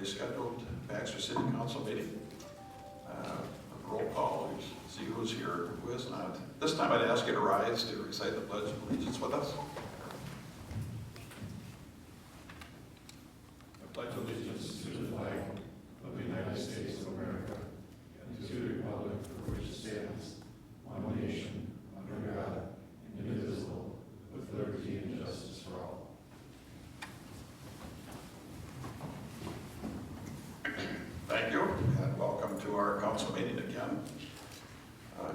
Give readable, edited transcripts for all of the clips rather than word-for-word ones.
regularly scheduled Baxter City Council meeting. Roll call, see who's here, who is not. This time I'd ask you to rise to recite the Pledge of Allegiance with us. I pledge allegiance to the flag of the United States of America and to the republic for which it stands, one nation, under God, indivisible, with liberty and justice for all. Thank you, and welcome to our council meeting again.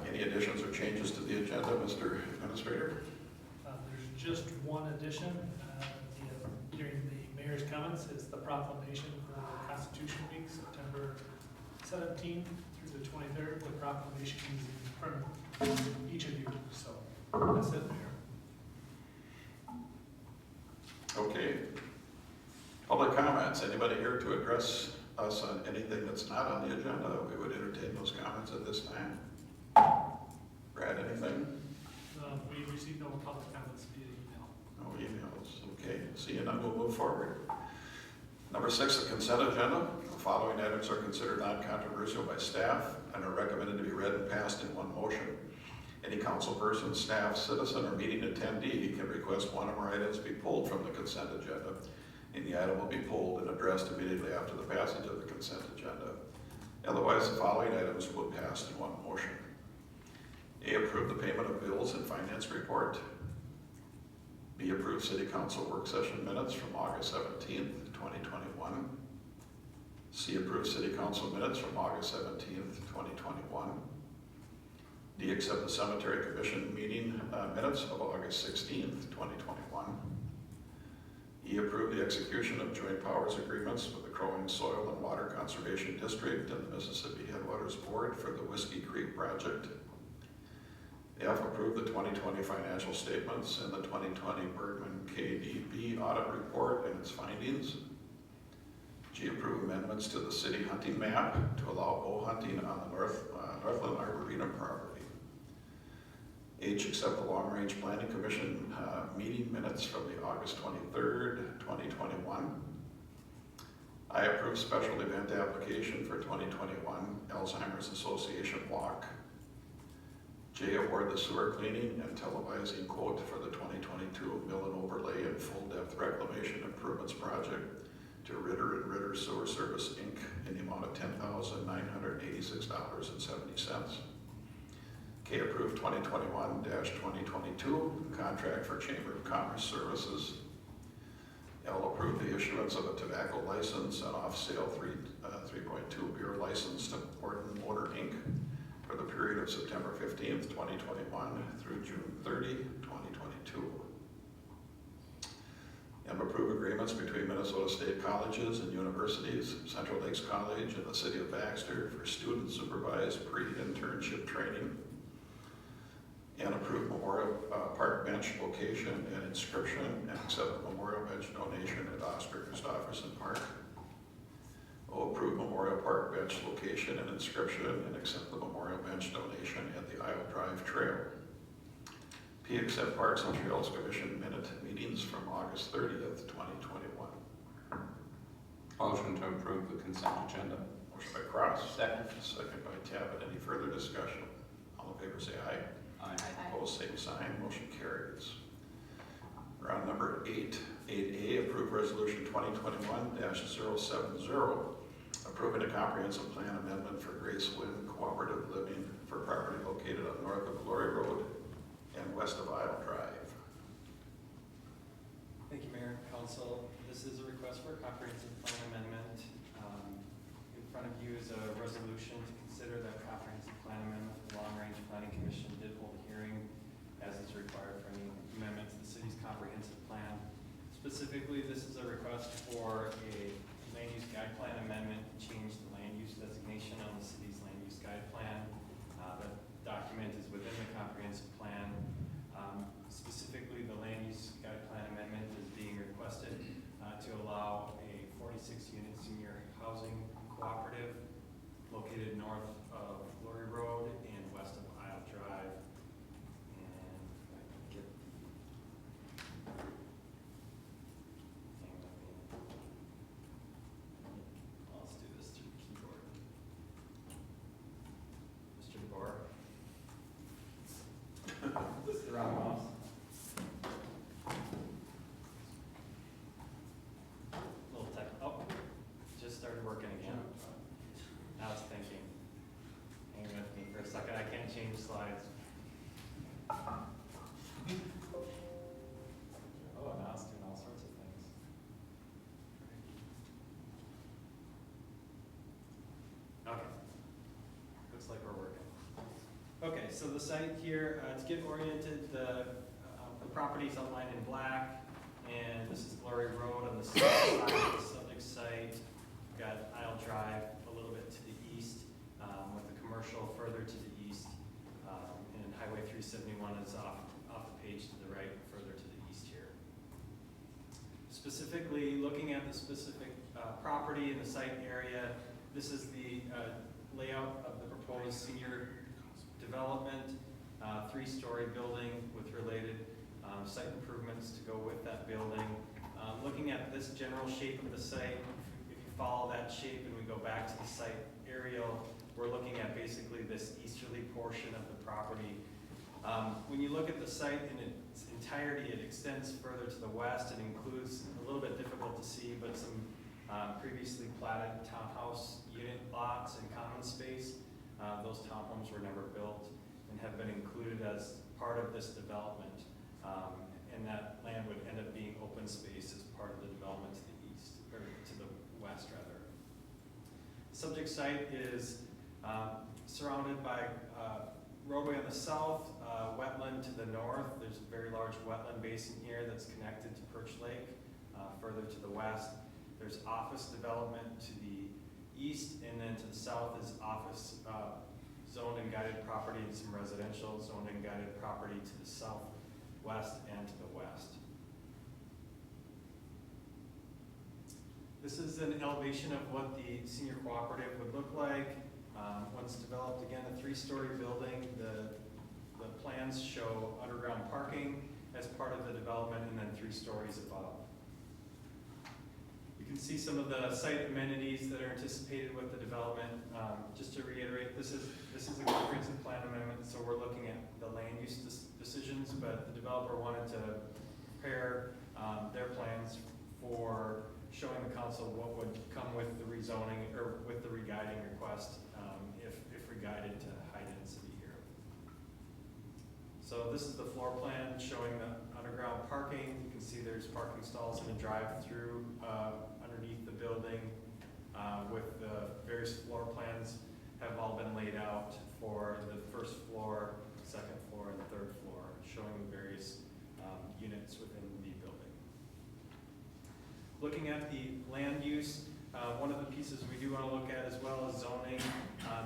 Any additions or changes to the agenda, Mr. Administrator? There's just one addition during the mayor's comments is the proclamation for Constitution Week, September 17th through the 23rd. The proclamation is in front of each of you, so that's it, Mayor. Okay. Public comments. Anybody here to address us on anything that's not on the agenda? We would entertain those comments at this time. Brad, anything? We received no public comments via email. No emails. Okay. Seeing none, we'll move forward. Number 6, the consent agenda. The following items are considered non-controversial by staff and are recommended to be read and passed in one motion. Any council person, staff, citizen, or meeting attendee can request one or more items be pulled from the consent agenda, and the item will be pulled and addressed immediately after the passage of the consent agenda. Otherwise, the following items will be passed in one motion. A, approve the payment of bills and finance report. B, approve city council work session minutes from August 17th, 2021. C, approve city council minutes from August 17th, 2021. D, accept the cemetery commission meeting minutes of August 16th, 2021. E, approve the execution of joint powers agreements with the Crow Wing Soil and Water Conservation District and the Mississippi Headwaters Board for the Whiskey Creek project. F, approve the 2020 financial statements and the 2020 Bergman KDB audit report and its findings. G, approve amendments to the city hunting map to allow bow hunting on the Northland Arboretum property. H, accept the Long Range Planning Commission meeting minutes from the August 23rd, 2021. I approve special event application for 2021 Alzheimer's Association walk. J, award the sewer cleaning and televising quote for the 2022 mill and overlay and full depth reclamation improvements project to Ritter and Ritter Sewer Service Inc. in the amount of $10,986.70. K, approve 2021-2022 contract for Chamber of Commerce services. L, approve the issuance of a tobacco license and off-sale 3.2 beer license to Orton Motor Inc. for the period of September 15th, 2021 through June 30, 2022. M, approve agreements between Minnesota State Colleges and Universities, Central Lakes College, and the City of Baxter for student-supervised pre-internship training. And approve Memorial Park bench location and inscription and accept the Memorial bench donation at Oscar Christopherson Park. O, approve Memorial Park bench location and inscription and accept the Memorial bench donation at the Isle Drive Trail. P, accept Parks and Trails Commission minute meetings from August 30th, 2021. Motion to approve the consent agenda. Motion by Cross. Second. Second by Tabbitt. Any further discussion? All in favor say aye. Aye. Opposed, same sign. Motion carries. We're on number 8. 8A, approve resolution 2021-070, approving a comprehensive plan amendment for Grace Wind Cooperative Living for property located on north of Glory Road and west of Isle Drive. Thank you, Mayor and Council. This is a request for a comprehensive plan amendment. In front of you is a resolution to consider that comprehensive plan amendment. The Long Range Planning Commission did hold a hearing, as is required for any amendment to the city's comprehensive plan. Specifically, this is a request for a land use guide plan amendment to change the land use designation on the city's land use guide plan. The document is within the comprehensive plan. Specifically, the land use guide plan amendment is being requested to allow a 46-unit senior housing cooperative located north of Glory Road and west of Isle Drive. And if I can get the thing so the site here, to get oriented, the property is outlined in black, and this is Glory Road on the south side of the subject site. We've got Isle Drive a little bit to the east, with the commercial further to the east, and Highway 371 is off the page to the right, further to the east here. Specifically, looking at the specific property in the site area, this is the layout of the proposed senior development, 3-story building with related site improvements to go with that building. Looking at this general shape of the site, if you follow that shape and we go back to the site aerial, we're looking at basically this easterly portion of the property. When you look at the site in its entirety, it extends further to the west and includes, a little bit difficult to see, but some previously platted townhouse unit lots and common space. Those townhomes were never built and have been included as part of this development. And that land would end up being open space as part of the development to the east, or to the west rather. The subject site is surrounded by roadway on the south, wetland to the north. There's a very large wetland basin here that's connected to Perch Lake. Further to the west, there's office development to the east, and then to the south is office zoned and guided property and some residential zoned and guided property to the southwest and to the west. This is an elevation of what the senior cooperative would look like. Once developed, again, a 3-story building. The plans show underground parking as part of the development, and then 3 stories above. You can see some of the site amenities that are anticipated with the development. Just to reiterate, this is a comprehensive plan amendment, so we're looking at the land use decisions, but the developer wanted to prepare their plans for showing the council what would come with the rezoning, or with the re-guiding request, if re-guided to high density here. So this is the floor plan showing the underground parking. You can see there's parking stalls and a drive-through underneath the building, with the various floor plans have all been laid out for the first floor, second floor, and third floor, showing the various units within the building. Looking at the land use, one of the pieces we do want to look at as well is zoning.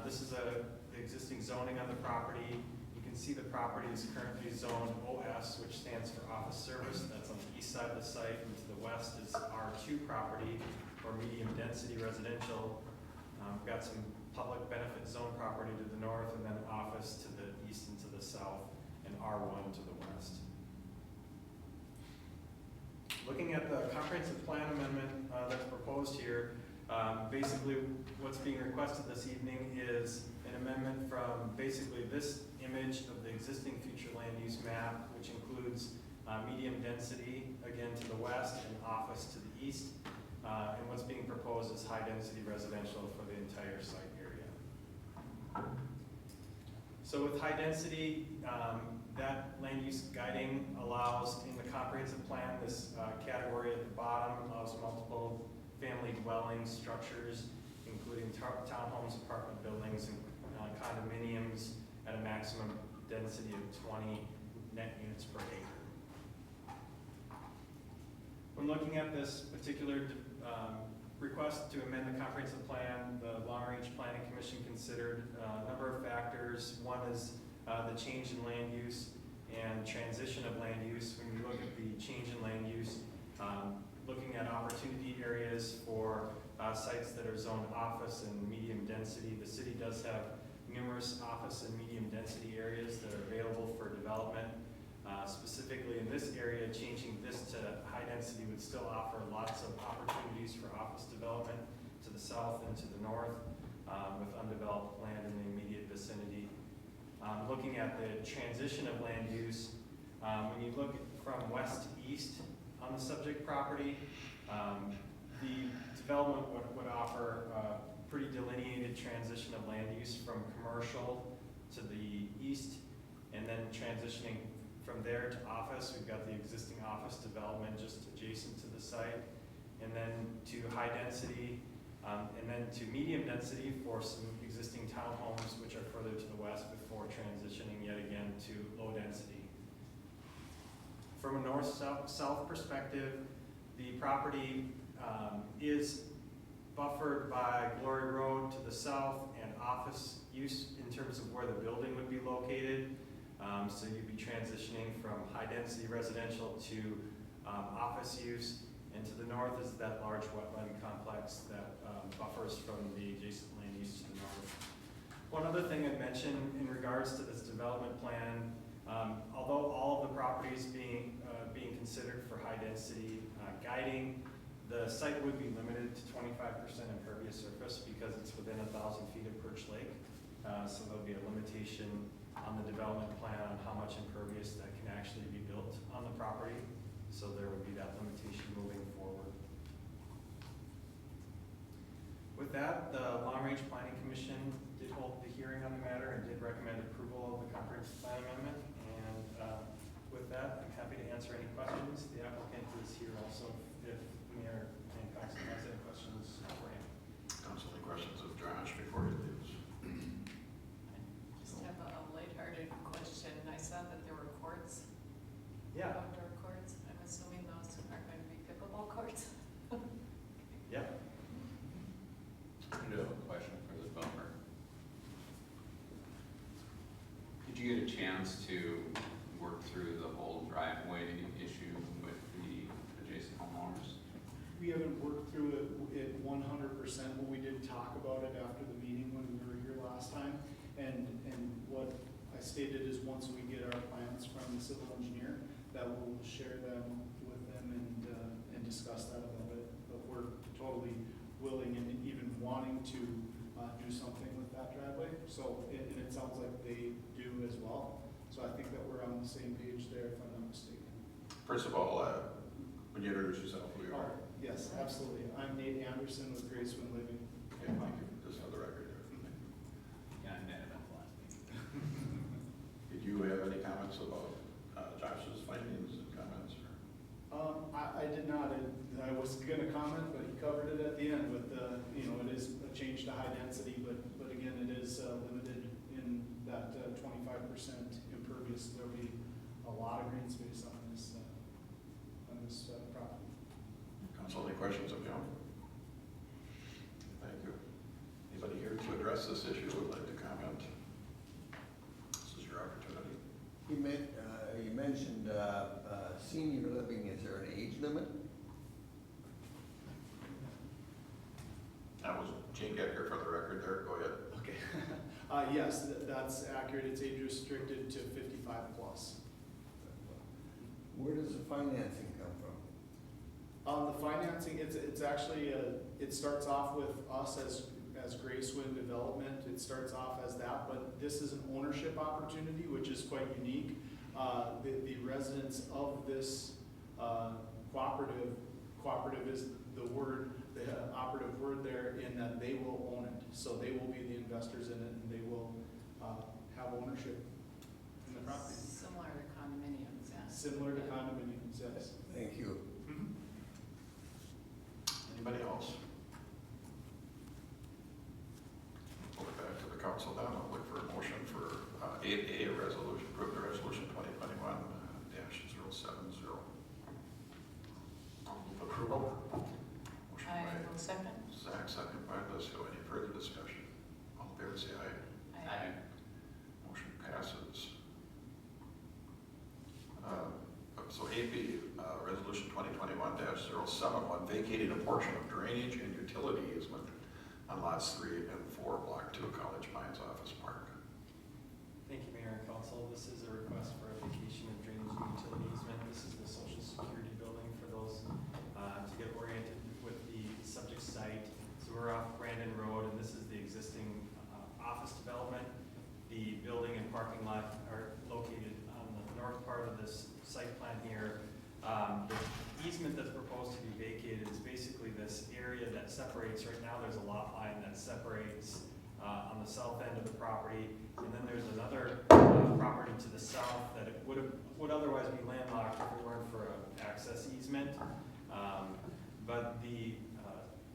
This is the existing zoning on the property. You can see the property is currently zoned OS, which stands for office service. That's on the east side of the site, and to the west is R2 property, or medium density residential. We've got some public benefit zone property to the north, and then office to the east and to the south, and R1 to the west. Looking at the comprehensive plan amendment that's proposed here, basically what's being requested this evening is an amendment from basically this image of the existing future land use map, which includes medium density, again to the west, and office to the east. And what's being proposed is high density residential for the entire site area. So with high density, that land use guiding allows, in the comprehensive plan, this category at the bottom allows multiple family dwelling structures, including townhomes, apartment buildings, and condominiums at a maximum density of 20 net units per acre. When looking at this particular request to amend the comprehensive plan, the Long Range Planning Commission considered a number of factors. One is the change in land use and transition of land use. When you look at the change in land use, looking at opportunity areas for sites that are zoned office and medium density, the city does have numerous office and medium density areas that are available for development. Specifically in this area, changing this to high density would still offer lots of opportunities for office development to the south and to the north, with undeveloped land in the immediate vicinity. Looking at the transition of land use, when you look from west to east on the subject property, the development would offer a pretty delineated transition of land use from commercial to the east, and then transitioning from there to office. We've got the existing office development just adjacent to the site, and then to high density, And then to medium density for some existing townhomes which are further to the west before transitioning yet again to low density. From a north-south perspective, the property is buffered by Glory Road to the south and office use in terms of where the building would be located. So you'd be transitioning from high-density residential to office use. And to the north is that large wetland complex that buffers from the adjacent land use to the north. One other thing I'd mention in regards to this development plan, although all of the properties being considered for high-density guiding, the site would be limited to 25% impervious surface because it's within 1,000 feet of Perch Lake. So there'll be a limitation on the development plan on how much impervious that can actually be built on the property. So there would be that limitation moving forward. With that, the Long Range Planning Commission did hold the hearing on the matter and did recommend approval of the comprehensive plan amendment. And with that, I'm happy to answer any questions. The applicant is here also if Mayor Hancock has any questions for him. Council, any questions of Josh before he leaves? Just have a lighthearted question. I saw that there were courts, Yeah. outdoor courts. I'm assuming those are going to be pickleball courts. Yeah. I do have a question for the developer. Did you get a chance to work through the whole driveway issue with the adjacent homeowners? We haven't worked through it 100%, but we did talk about it after the meeting when we were here last time. And what I stated is once we get our plans from the civil engineer, that we'll share them with them and discuss that a little bit. But we're totally willing and even wanting to do something with that driveway. So, and it sounds like they do as well. So I think that we're on the same page there, if I'm not mistaken. First of all, would you introduce yourself, who you are? Yes, absolutely. I'm Nate Anderson with Gracewind Living. Okay, thank you. Just for the record there. Yeah, I met him at the last meeting. Did you have any comments about Josh's findings and comments? Or? I did not. I was going to comment, but he covered it at the end with the, it is a change to high density, but again, it is limited in that 25% impervious. There'll be a lot of green space on this property. Council, any questions of John? Thank you. Anybody here to address this issue would like to comment? This is your opportunity. You mentioned senior living. Is there an age limit? That was Gene Gecker for the record there. Go ahead. Okay. Yes, that's accurate. It's age restricted to 55 plus. Where does the financing come from? The financing, it's actually, it starts off with us as Gracewind Development. It starts off as that, but this is an ownership opportunity, which is quite unique. The residents of this cooperative is the operative word there, in that they will own it. So they will be the investors in it, and they will have ownership in the property. Similar to condominiums, yeah. Similar to condominiums, yes. Thank you. Anybody else? We'll go back to the council now. I'll look for a motion for 8A, a resolution, approve the resolution 2021-070. I'll move approval. Motion I by will second. Zach, second by Lisco. Any further discussion? All in favor, say aye. Motion passes. So 8B, resolution 2021-071, vacating a portion of drainage and utility easement on lots 3 and 4, block 2, College Pines Office Park. Thank you, Mayor and Council. This is a request for a vacation of drainage and utility easement. This is the Social Security building for those to get oriented with the subject site. So we're off Brandon Road, and this is the existing office development. The building and parking lot are located on the north part of this site plan here. The easement that's proposed to be vacated is basically this area that separates. Right now, there's a lot line that separates on the south end of the property, and then there's another property to the south that it would otherwise be landlocked if it weren't for an access easement. But the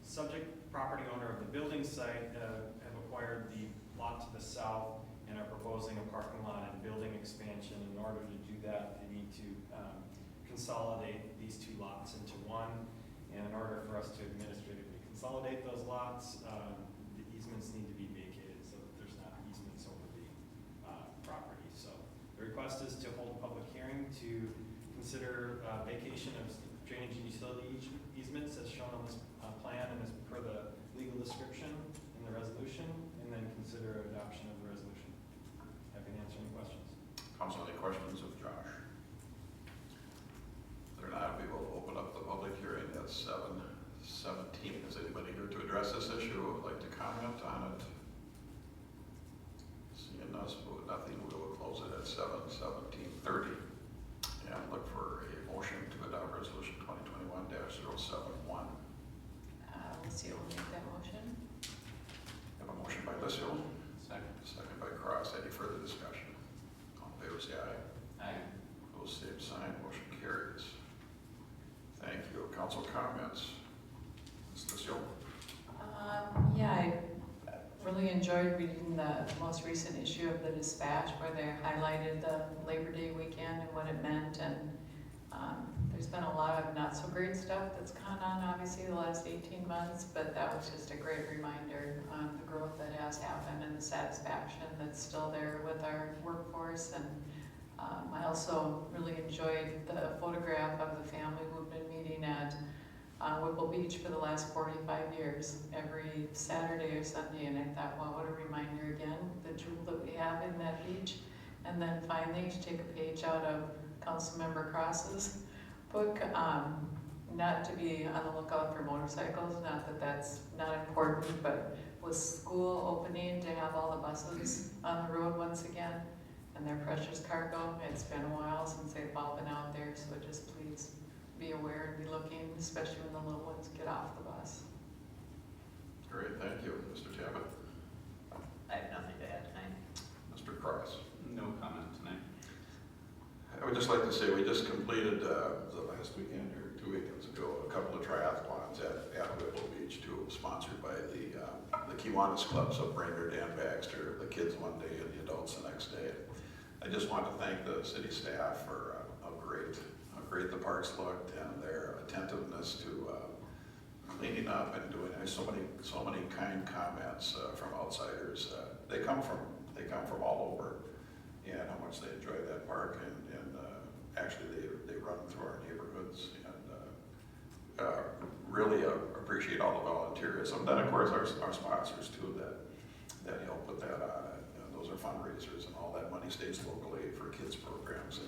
subject property owner of the building site have acquired the lot to the south and are proposing a parking lot and building expansion. In order to do that, they need to consolidate these two lots into one. And in order for us to administratively consolidate those lots, the easements need to be vacated so that there's not easements over the property. So the request is to hold a public hearing to consider vacation of drainage and utility easements as shown on this plan and as per the legal description in the resolution, and then consider adoption of the resolution. Happy to answer any questions. Council, any questions of Josh? If there are not, we will open up the public hearing at 7:17. Is anybody here to address this issue or would like to comment on it? Seeing nothing, we will close it at 7:30. And look for a motion to adopt resolution 2021-071. Lucille will make that motion. Have a motion by Lissil, Second. second by Cross. Any further discussion? All in favor, say aye. Aye. Opposed, same sign. Motion carries. Thank you. Council comments. Ms. Lissil? Yeah, I really enjoyed reading the most recent issue of the Dispatch where they highlighted the Labor Day weekend and what it meant. And there's been a lot of not so great stuff that's gone on, obviously, the last 18 months, but that was just a great reminder on the growth that has happened and the satisfaction that's still there with our workforce. And I also really enjoyed the photograph of the family who've been meeting at Whipple Beach for the last 45 years, every Saturday or Sunday, and I thought, well, what a reminder again, the jewel that we have in that beach. And then finally, to take a page out of Councilmember Cross's book, not to be on the lookout for motorcycles, not that that's not important, but with school opening, to have all the buses on the road once again, and their precious cargo. It's been a while since they've all been out there, so just please be aware and be looking, especially when the little ones get off the bus. Great, thank you. Mr. Tabbitt? I have nothing to add tonight. Mr. Cross? No comment tonight. I would just like to say we just completed, the last weekend or 2 weekends ago, a couple of triathlons at Whipple Beach, too, sponsored by the Kiwanis clubs of Brainerd and Baxter, the kids one day and the adults the next day. I just want to thank the city staff for how great the parks looked and their attentiveness to cleaning up and doing it. So many kind comments from outsiders. They come from all over, and how much they enjoy that park, and actually they run through our neighborhoods, and really appreciate all the volunteerism. Then of course our sponsors too that help with that on. Those are fundraisers, and all that money stays locally for kids programs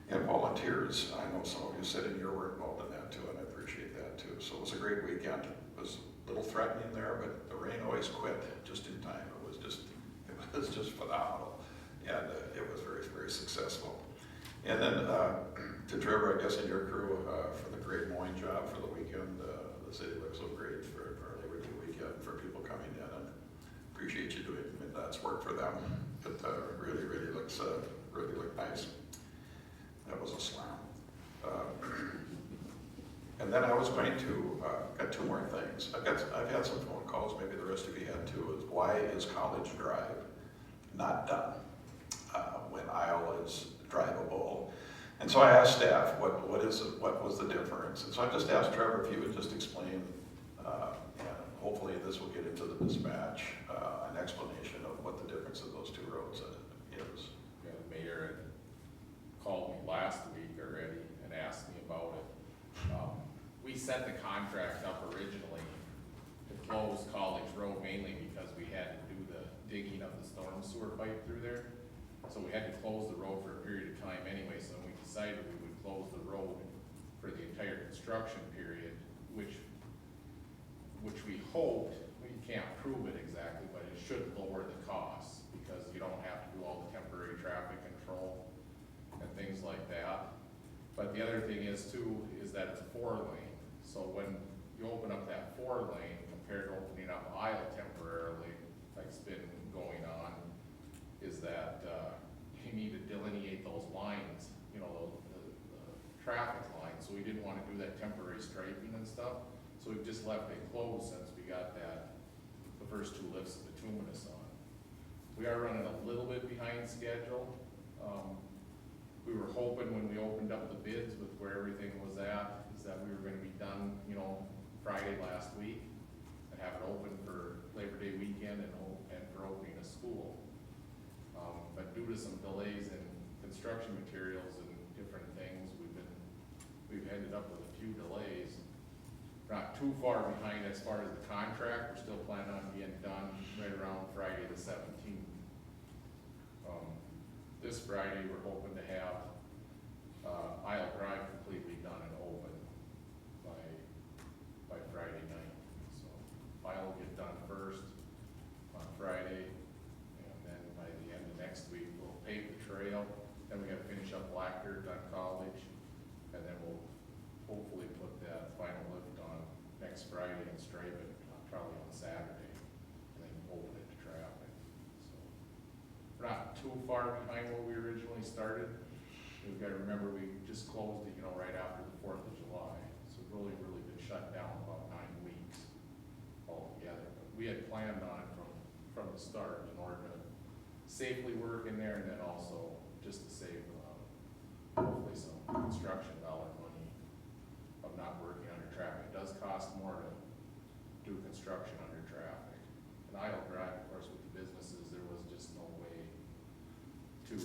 and volunteers. I know some of you sitting here were involved in that too, and I appreciate that too. So it was a great weekend. It was a little threatening there, but the rain always quit just in time. It was just phenomenal, and it was very, very successful. And then to Trevor, I guess, and your crew for the great mowing job for the weekend. The city looks so great for our Labor Day weekend, for people coming in, and appreciate you doing that's work for them. It really, really looks nice. That was a slam. And then I was going to got two more things. I've had some phone calls, maybe the rest of you had too. Is why is College Drive not done when aisle is drivable? And so I asked staff, what was the difference? And so I just asked Trevor if he would just explain, and hopefully this will get into the dispatch, an explanation of what the difference of those two roads is. Yeah, the mayor had called me last week already and asked me about it. We set the contract up originally to close College Road mainly because we had to do the digging of the storm sewer pipe through there. So we had to close the road for a period of time anyway, so we decided we would close the road for the entire construction period, which we hoped, we can't prove it exactly, but it should lower the costs because you don't have to do all the temporary traffic control and things like that. But the other thing is too, is that it's 4-lane. So when you open up that 4-lane compared to opening up aisle temporarily, like's been going on, is that you need to delineate those lines, you know, the traffic lines. So we didn't want to do that temporary striping and stuff. So we've just left it closed since we got the first two lifts of bituminous on. We are running a little bit behind schedule. We were hoping when we opened up the bids with where everything was at, is that we were gonna be done, Friday last week and have it open for Labor Day weekend and for opening a school. But due to some delays in construction materials and different things, we've ended up with a few delays. Not too far behind as far as the contract. We're still planning on being done right around Friday the 17th. This Friday, we're hoping to have Isle Drive completely done and open by Friday night. So Isle will get done first on Friday, and then by the end of next week, we'll pave the trail. Then we gotta finish up Black Dirt on College, and then we'll hopefully put that final lift on next Friday and stripe it probably on Saturday, and then open it to traffic. So we're not too far behind where we originally started. We've got to remember we just closed it, right after the 4th of July. So really been shut down about 9 weeks altogether. But we had planned on it from the start in order to safely work in there, and then also just to save hopefully some construction dollar money of not working under traffic. It does cost more to do construction under traffic. And Isle Drive, of course, with the businesses, there was just no way to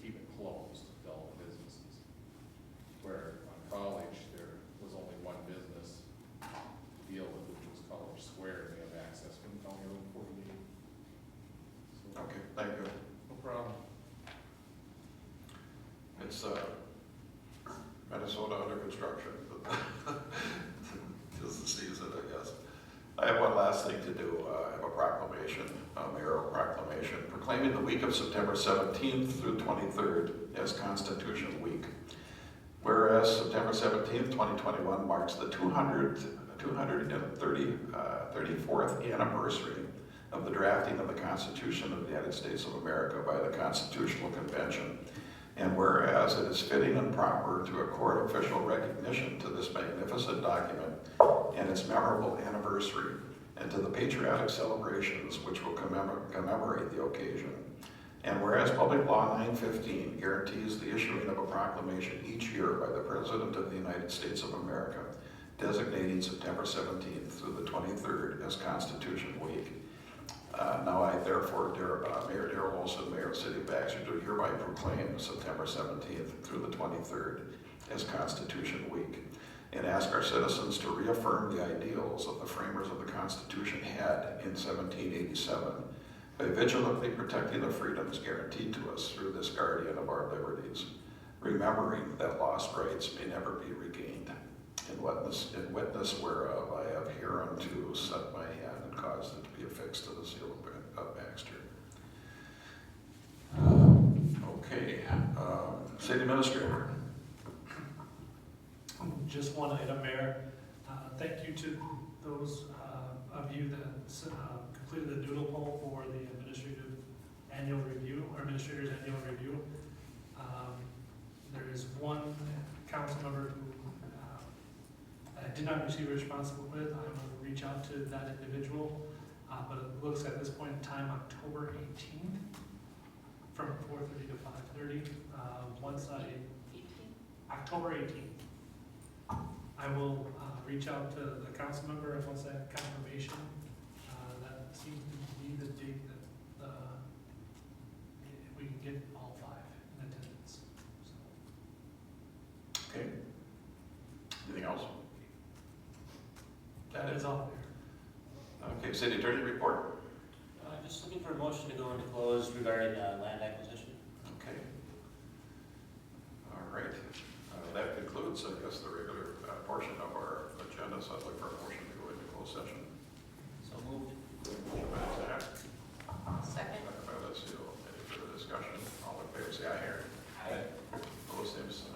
keep it closed to all the businesses. Where on College, there was only one business to deal with, which was College Square, and they have access from County Road 48. So, Okay, thank you. no problem. It's Minnesota under construction. Tis the season, I guess. I have one last thing to do. I have a proclamation, a mayoral proclamation, proclaiming the week of September 17th through 23rd as Constitution Week. Whereas September 17th, 2021 marks the 234th anniversary of the drafting of the Constitution of the United States of America by the Constitutional Convention. And whereas it is fitting and proper to accord official recognition to this magnificent document and its memorable anniversary, and to the patriotic celebrations which will commemorate the occasion. And whereas Public Law 915 guarantees the issuing of a proclamation each year by the President of the United States of America, designating September 17th through the 23rd as Constitution Week. Now I therefore, Mayor Darrell Wilson, Mayor of the City of Baxter, do hereby proclaim September 17th through the 23rd as Constitution Week, and ask our citizens to reaffirm the ideals that the framers of the Constitution had in 1787 by vigilantly protecting the freedoms guaranteed to us through this guardian of our liberties, remembering that lost rights may never be regained. In witness whereof I have hereunto set my hand and caused it to be affixed to the seal of Baxter. Okay, City Administrator. Just one item, Mayor. Thank you to those of you that completed the doodle poll for the administrator's annual review. There is one council member who I did not receive a response with. I'm going to reach out to that individual, but it looks at this point in time October 18th from 4:30 to 5:30. October 18th. I will reach out to the council member, and once I have confirmation, that seems to be the date that we can get all 5 in attendance. So. Okay. Anything else? That is all there. Okay, City Attorney report. Just looking for a motion to go into close regarding land acquisition. Okay. All right. That concludes, I guess, the regular portion of our agenda, so I'd like for a motion to go into closed session. So moved. Motion by Zach, Second. second by Lucille. Any further discussion? All in favor, say aye here. Aye. Opposed, same sign.